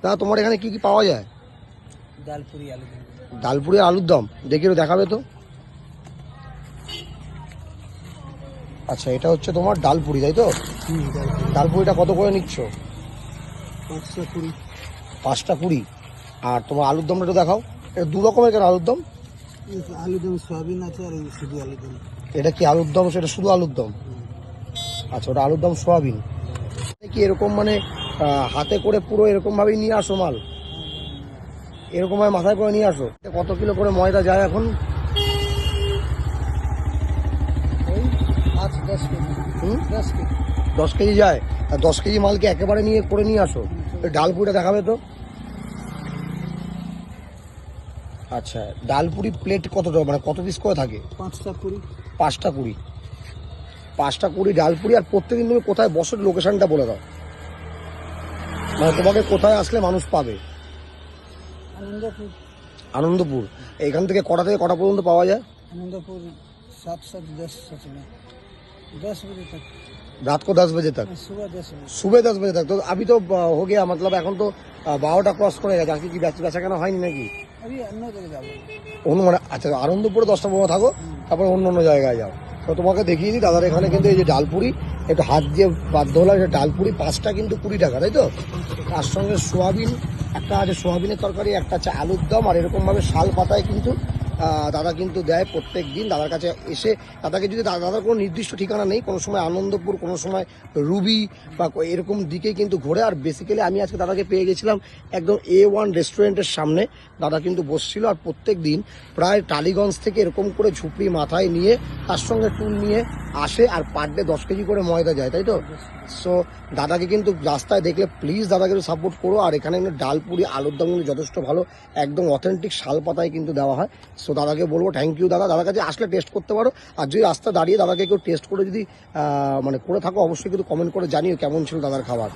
দাদা তোমার এখানে কি কি পাওয়া যায়? ডালপুরি আলু দম। ডালপুরি আর আলুর দম দেখি একটু দেখাবে তো। আচ্ছা এটা হচ্ছে তোমার ডালপুরি তাই তো? ডালপুরিটা কত করে নিচ্ছ? 520। 5টা 20। আর তোমার আলুর দমটা একটু দেখাও। এটা দু রকমের কেন আলুর দম? আলু দম সয়াবিন আছে আর এই শুধু আলু দম। এটা কি আলুর দম? সেটা শুধু আলুর দম? আচ্ছা ওটা আলুর দম সোয়াবিন। কি এরকম মানে হাতে করে পুরো এরকম ভাবেই নিয়ে আসো মাল? এরকম ভাবে মাথায় করে নিয়ে আসো? কত কিলো করে ময়দা যায় এখন? ওই 8-10 কেজি। 10 কেজি। 10 কেজি যায়? আর 10 কেজি মালকে একেবারে নিয়ে করে নিয়ে আসো? ওই ডালপুরিটা দেখাবে তো। আচ্ছা ডালপুরি প্লেট কত টাকা, মানে কত পিস করে থাকে? 5টা 20। 5টা 20। 5টা 20 ডালপুরি। আর প্রত্যেকদিন তুমি কোথায় বসো লোকেশনটা বলে দাও, মানে তোমাকে কোথায় আসলে মানুষ পাবে? আনন্দপুর। আনন্দপুর। এখান থেকে কটা পর্যন্ত পাওয়া যায়? आनंदपुर 7-10 में 10 बजे तक। रात को 10 बजे तक? सुबह 10 बजे। सुबह 10 बजे तक? तो अभी तो हो गया, मतलब এখন তো 12টা ক্রস করে গেছে। আজকে কি বেচা কেনা হয়নি নাকি? अभी अन्य जगह जाओ। অন্য মানে আচ্ছা আনন্দপুরে 10টা পর্যন্ত থাকো, তারপর অন্য জায়গায় যাও। তো তোমাকে দেখিয়ে দিই দাদার এখানে কিন্তু এই যে ডালপুরি, একটু হাত দিয়ে বাধ্য হলাম, এটা ডালপুরি 5টা কিন্তু 20 টাকা তাই তো? তার সঙ্গে সোয়াবিন একটা আছে, সোয়াবিনের তরকারি, একটা আছে আলুর দম, আর এরকম ভাবে শাল পাতায় কিন্তু দাদা কিন্তু দেয় প্রত্যেক দিন। দাদার কাছে এসে দাদাকে যদি দাদার কোনো নির্দিষ্ট ঠিকানা নেই, কোনো সময় আনন্দপুর, কোনো সময় রুবি বা এরকম দিকেই কিন্তু ঘোরে। আর বেসিক্যালি আমি আজকে দাদাকে পেয়ে গেছিলাম একদম A1 রেস্টুরেন্টের সামনে। দাদা কিন্তু বসছিল, আর প্রত্যেক দিন প্রায় টালিগঞ্জ থেকে এরকম করে ঝুপড়ি মাথায় নিয়ে তার সঙ্গে টুল নিয়ে আসে, আর পার ডে 10 কেজি করে ময়দা যায় তাই তো? সো দাদাকে কিন্তু রাস্তায় দেখলে প্লিজ দাদাকে একটু সাপোর্ট করো। আর এখানে কিন্তু ডালপুরি আলুর দম কিন্তু যথেষ্ট ভালো, একদম অথেন্টিক শাল পাতায় কিন্তু দেওয়া হয়। সো দাদাকে বলবো থ্যাংক ইউ দাদা। দাদার কাছে আসলে টেস্ট করতে পারো। আর যদি রাস্তা দাঁড়িয়ে দাদাকে কেউ টেস্ট করে যদি মানে করে থাকো, অবশ্যই কিন্তু কমেন্ট করে জানিও কেমন ছিল দাদার খাবার।